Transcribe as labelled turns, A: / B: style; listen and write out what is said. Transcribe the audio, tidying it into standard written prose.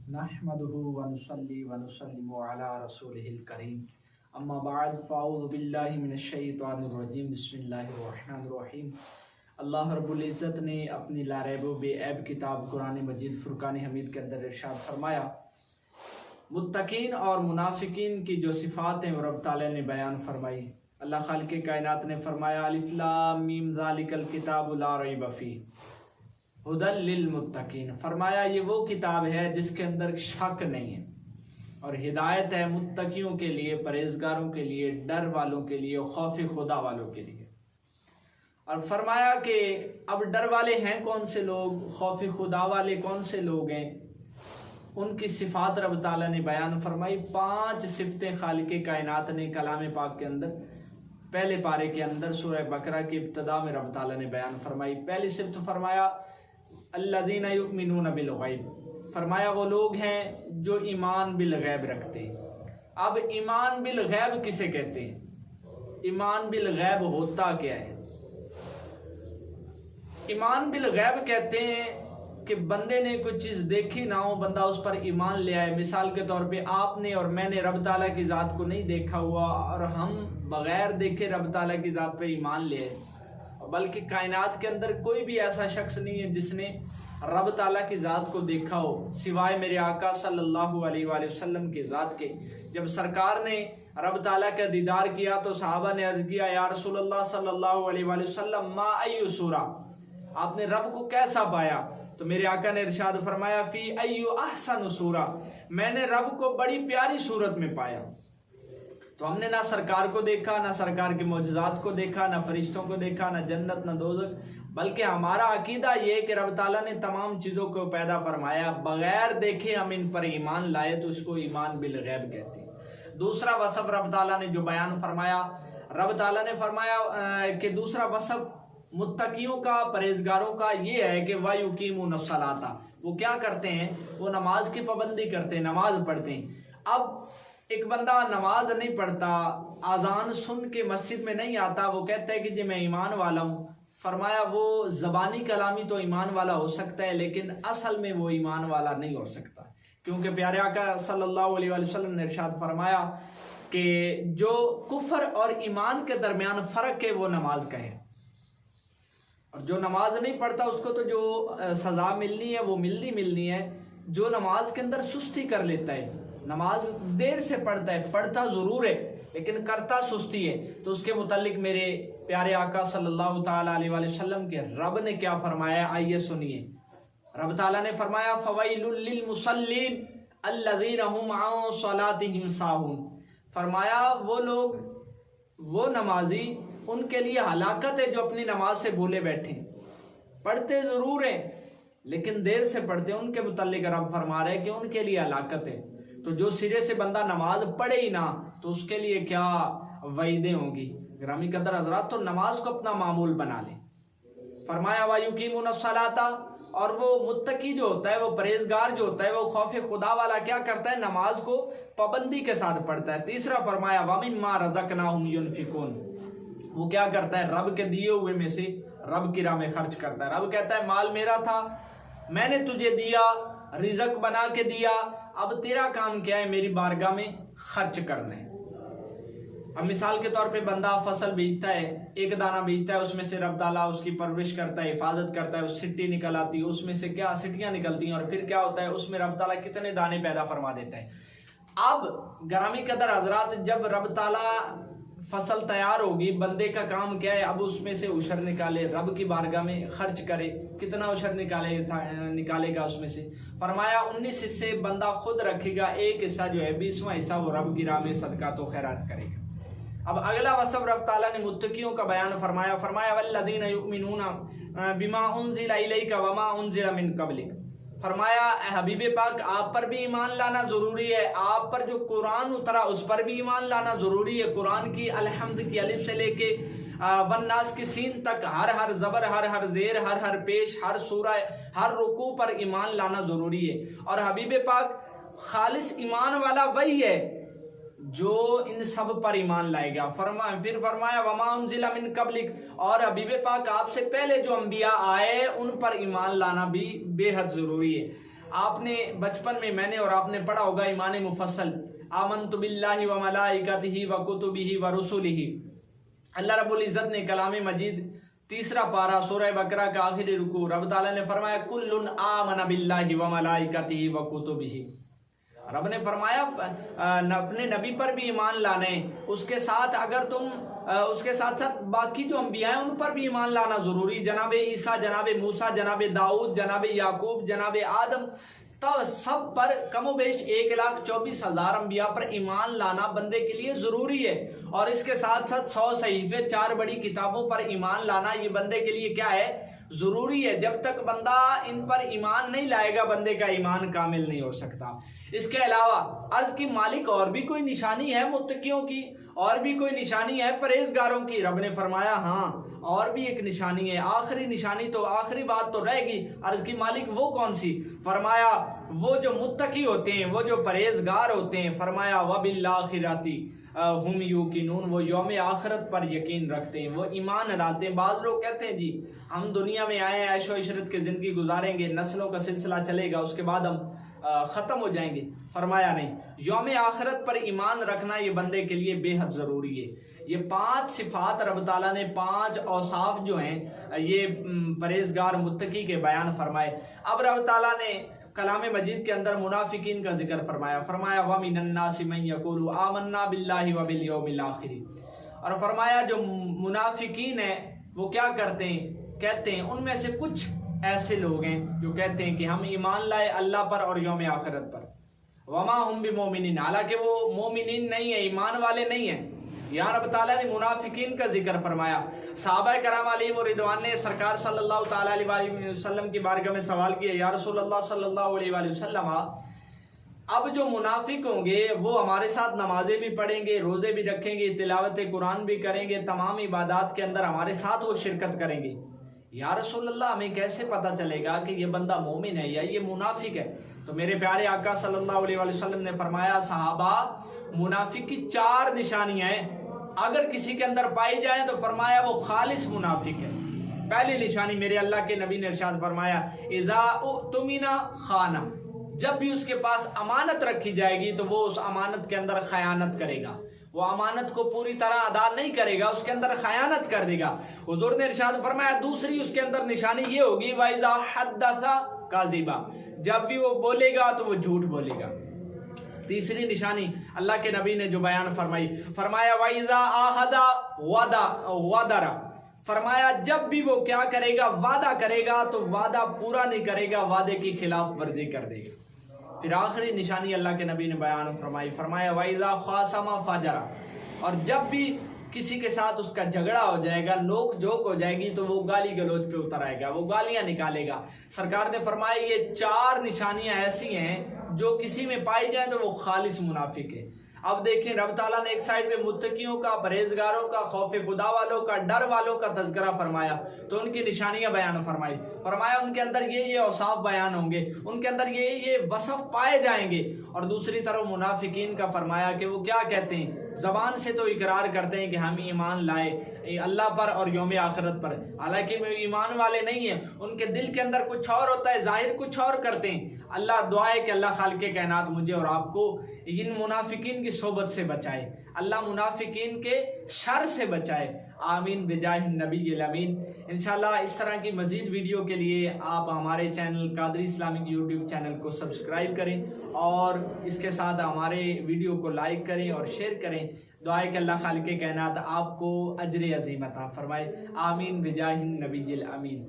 A: नहमदुहु व नुसल्ली व नुसल्लिमु अला रसूलिहिल करीम अम्मा बाद फ़अऊज़ु बिल्लाहि मिनश शैतानिर रजीम बिस्मिल्लाहिर रहमानिर रहीम। अल्लाह रब्बुल इज़्ज़त ने अपनी लारैब व बेऐब किताब कुरान मजीद फुरकान हमीद के अंदर इरशाद फरमाया, मुत्तकीन और मुनाफिकीन की जो सिफ़ात हैं वो रब ताला ने बयान फरमाई। अल्लाह खालिक़े कायनात ने फरमाया, अलिफ लाम मीम ज़ालिकल किताबु ला रैब फ़ीह हुदल लिल मुत्तकीन। फरमाया ये वो किताब है जिसके अंदर शक नहीं है और हिदायत है मुत्तकियों के लिए, परहेजगारों के लिए, डर वालों के लिए, खौफ खुदा वालों के लिए। और फरमाया कि अब डर वाले हैं कौन से लोग, खौफ खुदा वाले कौन से लोग हैं, उनकी सिफात रब ताला ने बयान फरमाई। 5 सिफतें खालिक़े कायनात ने कलाम पाक के अंदर पहले पारे के अंदर सूरह बकरा की इब्तिदा में रब ताला ने बयान फरमाई। पहली सिफत फरमाया अल्लज़ीना युमिनूना बिल गैब, फरमाया वो लोग हैं जो ईमान बिल गैब रखते हैं। अब ईमान बिल गैब किसे कहते हैं, ईमान बिल गैब होता क्या है? ईमान बिल गैब कहते हैं कि बंदे ने कोई चीज़ देखी ना हो, बंदा उस पर ईमान ले आए। मिसाल के तौर पे आपने और मैंने रब ताला की ज़ात को नहीं देखा हुआ और हम बग़ैर देखे रब ताला की ज़ात पे ईमान ले आए, बल्कि कायनात के अंदर कोई भी ऐसा शख्स नहीं है जिसने रब ताला की ज़ात को देखा हो सिवाय मेरे आका सल्लल्लाहु अलैहि वसल्लम की ज़ात के। जब सरकार ने रब ताला का दीदार किया तो सहाबा ने अर्ज़ किया, या रसूलल्लाह सल्लल्लाहु अलैहि वसल्लम मा अय्यु सूरा, आपने रब को कैसा पाया? तो मेरे आका ने इरशाद फरमाया, फी अय्यु अहसन सूरा, मैंने रब को बड़ी प्यारी सूरत में पाया। तो हमने ना सरकार को देखा, ना सरकार के मौजूदात को देखा, ना फरिश्तों को देखा, ना जन्नत ना दोज़ख, बल्कि हमारा अकीदा ये कि रब ताला ने तमाम चीज़ों को पैदा फरमाया, बगैर देखे हम इन पर ईमान लाए तो इसको ईमान बिल गैब कहते हैं। दूसरा वसफ रब ताला ने जो बयान फरमाया, रब ताला ने फरमाया कि दूसरा वसफ मुत्तकियों का, परहेजगारों का ये है कि वयुकीमून सलाता, वो क्या करते हैं, वो नमाज की पाबंदी करते हैं, नमाज पढ़ते हैं। अब एक बंदा नमाज नहीं पढ़ता, आज़ान सुन के मस्जिद में नहीं आता, वो कहता है कि जी मैं ईमान वाला हूँ। फरमाया वो ज़बानी कलामी तो ईमान वाला हो सकता है, लेकिन असल में वो ईमान वाला नहीं हो सकता, क्योंकि प्यारे आका सल्लल्लाहु अलैहि वसल्लम ने इरशाद फरमाया कि जो कुफर और ईमान के दरमियान फ़र्क है वो नमाज का है। और जो नमाज नहीं पढ़ता उसको तो जो सज़ा मिलनी है वो मिलनी है। जो नमाज के अंदर सुस्ती कर लेता है, नमाज देर से पढ़ता है, पढ़ता ज़रूर है लेकिन करता सुस्ती है, तो उसके मुतालिक मेरे प्यारे आका सल्लल्लाहु ताला अलैहि वसल्लम के रब ने क्या फरमाया, आइए सुनिए। रब ताला ने फरमाया, फ़वैलुल लिल मुसल्लीन अल्लज़ीना हुम अन सलातिहिम साहून, फरमाया वो लोग, वो नमाजी, उनके लिए हलाकत है जो अपनी नमाज से भूले बैठे, पढ़ते ज़रूर हैं लेकिन देर से पढ़ते हैं। उनके मुतालिक रब फरमा रहे हैं कि उनके लिए हलाकत है। तो जो सिरे से बंदा नमाज पढ़े ही ना तो उसके लिए क्या वईदें होंगी। ग्रामी कदर हजरात, तो नमाज को अपना मामूल बना लें। फरमाया वयुकीमून सलाता, और वो मुत्तकी जो होता है, वो परहेजगार जो होता है, वो खौफ खुदा वाला क्या करता है, नमाज को पाबंदी के साथ पढ़ता है। तीसरा फरमाया वमिम्मा रज़क़नाहुम युनफ़िकून, वो क्या करता है, रब के दिए हुए में से रब की राह में खर्च करता है। रब कहता है माल मेरा था, मैंने तुझे दिया, रिज़्क़ बना के दिया, अब तेरा काम क्या है, मेरी बारगाह में खर्च करना है। अब मिसाल के तौर पे बंदा फसल बीजता है, एक दाना बीजता है, उसमें से रब ताला उसकी परवरिश करता है, हिफाजत करता है, उस सिट्टी निकल आती है, उसमें से क्या सिट्टियाँ निकलती हैं, और फिर क्या होता है, उसमें रब ताला कितने दाने पैदा फरमा देता है। अब ग्रामी कदर हजरात, जब रब ताला फसल तैयार होगी, बंदे का काम क्या है, अब उसमें से उशर निकाले, रब की बारगाह में खर्च करे। कितना उशर निकालेगा उसमें से? फरमाया 19 हिस्से बंदा खुद रखेगा, एक हिस्सा जो है 20वां हिस्सा वो रब की राह में सदका तो खैरात करेगा। अब अगला वसफ रब ताला ने मुत्तकियों का बयान फरमाया, फरमाया वल्लज़ीना युमिनूना बिमा उनज़िला इलैका वमा उनज़िला मिन क़ब्लिक, फरमाया हबीबे पाक आप पर भी ईमान लाना ज़रूरी है, आप पर जो कुरान उतरा उस पर भी ईमान लाना ज़रूरी है। कुरान की अलहम्द की अलिफ से लेके वन्नास की सीन तक हर ज़बर, हर ज़ेर, हर पेश, हर सूरह, हर रुकू पर ईमान लाना ज़रूरी है। और हबीबे पाक खालिस ईमान वाला वही है जो इन सब पर ईमान लाएगा। फिर फरमाया वमा उनज़िला मिन क़ब्लिक, और हबीब पाक आपसे पहले जो अंबिया आए उन पर ईमान लाना भी बेहद ज़रूरी है। आपने बचपन में मैंने और आपने पढ़ा होगा ईमान मुफस्सल, आमन्तु बिल्लाहि व मलाइकतिही व कुतुबिही व रुसुलिही। अल्लाह रब्बुल इज़्ज़त ने कलाम मजीद तीसरा पारा सूरह बकरा का आखिरी रुकू रब ताला ने फरमाया कुल्लुन आमन बिल्लाहि व मलाइकतिही व कुतुबिही। रब ने फरमाया अपने नबी पर भी ईमान लाने, उसके साथ अगर तुम उसके साथ साथ बाकी जो अंबिया हैं उन पर भी ईमान लाना ज़रूरी। जनाबे ईसा, जनाबे मूसा, जनाबे दाऊद, जनाबे याकूब, जनाबे आदम, तब सब पर कमोबेश 1,24,000 अंबिया पर ईमान लाना बंदे के लिए ज़रूरी है। और इसके साथ साथ 100 सहीफे, 4 बड़ी किताबों पर ईमान लाना ये बंदे के लिए क्या है, ज़रूरी है। जब तक बंदा इन पर ईमान नहीं लाएगा बंदे का ईमान कामिल नहीं हो सकता। इसके अलावा अर्ज़ की मालिक और भी कोई निशानी है मुत्तकियों की, और भी कोई निशानी है परहेजगारों की। रब ने फरमाया हाँ और भी एक निशानी है, आखिरी निशानी तो आखिरी बात तो रहेगी। अर्ज़ की मालिक वो कौन सी? फरमाया वो जो मुत्तकी होते हैं, वो जो परहेजगार होते हैं। फरमाया वबिल्लाखिराती हुम यूकिनून, वो यौम आखिरत पर यकीन रखते हैं, वो ईमान लाते हैं। बाज़ लोग कहते हैं जी हम दुनिया में आए हैं, ऐशो इशरत की ज़िंदगी गुजारेंगे, नस्लों का सिलसिला चलेगा, उसके बाद हम ख़त्म हो जाएंगे। फरमाया नहीं, यौम आखिरत पर ईमान रखना ये बंदे के लिए बेहद ज़रूरी है। ये 5 सिफात रब ताला ने 5 औसाफ जो हैं ये परहेजगार मुत्तकी के बयान फरमाए। अब रब ताला ने कलाम मजीद के अंदर मुनाफिकीन का जिक्र फरमाया। फरमाया व मिनन्नासि मन यक़ूलु आमन्ना बिल्लाहि व बिल यौमिल आखिर। और फरमाया जो मुनाफिकीन है वो क्या करते हैं, कहते हैं उनमें से कुछ ऐसे लोग हैं जो कहते हैं कि हम ईमान लाए अल्लाह पर और यौम आखिरत पर। वमा हुम बिमोमिनीन, हालांकि वो मोमिनीन नहीं है, ईमान वाले नहीं है। यहाँ रब ताला ने मुनाफिकीन का जिक्र फरमाया। सहाबा कराम अलैहिम रिदवान ने सरकार सल्लल्लाहु ताला अलैहि वसल्लम की बारगाह में सवाल किया, या रसूल अल्लाह सल्लल्लाहु अलैहि वसल्लम, अब जो मुनाफिक होंगे वो हमारे साथ नमाजें भी पढ़ेंगे, रोज़े भी रखेंगे, तिलावत कुरान भी करेंगे, तमाम इबादात के अंदर हमारे साथ वो शिरकत करेंगे। या रसूल अल्लाह हमें कैसे पता चलेगा कि ये बंदा मोमिन है या ये मुनाफिक है? तो मेरे प्यारे आका सल्लल्लाहु अलैहि वसल्लम ने फरमाया, सहाबा मुनाफिक की 4 निशानियां हैं, अगर किसी के अंदर पाई जाए तो फरमाया वो खालिस मुनाफिक है। पहली निशानी मेरे अल्लाह के नबी ने इरशाद फरमाया, इज़ा उतमिना खाना, जब भी उसके पास अमानत रखी जाएगी तो वो उस अमानत के अंदर खयानत करेगा, वो अमानत को पूरी तरह अदा नहीं करेगा, उसके अंदर खयानत कर देगा। हुजूर ने इरशाद फरमाया दूसरी उसके अंदर निशानी ये होगी, वाइज़ा हद्दसा काज़िबा, जब भी वो बोलेगा तो वो झूठ बोलेगा। तीसरी निशानी अल्लाह के नबी ने जो बयान फरमाई, फरमाया वाइज़ा आहदा वादरा, फरमाया जब भी वो क्या करेगा, वादा करेगा तो वादा पूरा नहीं करेगा, वादे की खिलाफ वर्जी कर देगा। फिर आखिरी निशानी अल्लाह के नबी ने बयान फरमाई, फरमाया वाइज़ा ख़ासमा फाजरा, और जब भी किसी के साथ उसका झगड़ा हो जाएगा, नोक झोंक हो जाएगी तो वो गाली गलौज पे उतर आएगा, वो गालियां निकालेगा। सरकार ने फरमाया ये 4 निशानियां ऐसी हैं जो किसी में पाई जाए तो वो खालिस मुनाफिक है। अब देखें रब ताला ने एक साइड में मुत्तकियों का, परहेजगारों का, खौफ खुदा वालों का, डर वालों का तज़किरा फरमाया, तो उनकी निशानियां बयान फरमाई। फरमाया उनके अंदर ये औसाफ बयान होंगे, उनके अंदर ये वसफ पाए जाएंगे। और दूसरी तरफ मुनाफिकीन का फरमाया कि वो क्या कहते हैं, ज़बान से तो इकरार करते हैं कि हम ईमान लाए अल्लाह पर और यौम आखिरत पर, हालांकि वो ईमान वाले नहीं हैं, उनके दिल के अंदर कुछ और होता है, जाहिर कुछ और करते हैं। अल्लाह दुआ है कि अल्लाह खालिक़े कायनात मुझे और आपको इन मुनाफिकीन की सोबत से बचाए, अल्लाह मुनाफिकीन के शर से बचाए। आमीन बिजाह नबी अमीन। इंशाल्लाह इस तरह की मज़ीद वीडियो के लिए आप हमारे channel Qadri Islamic YouTube channel को सब्सक्राइब करें और इसके साथ हमारे वीडियो को लाइक करें और शेयर करें। दुआ है कि अल्लाह खालिक़े कायनात आपको अजर अज़ीम अता फरमाए। आमीन बिजाह नबी अमीन।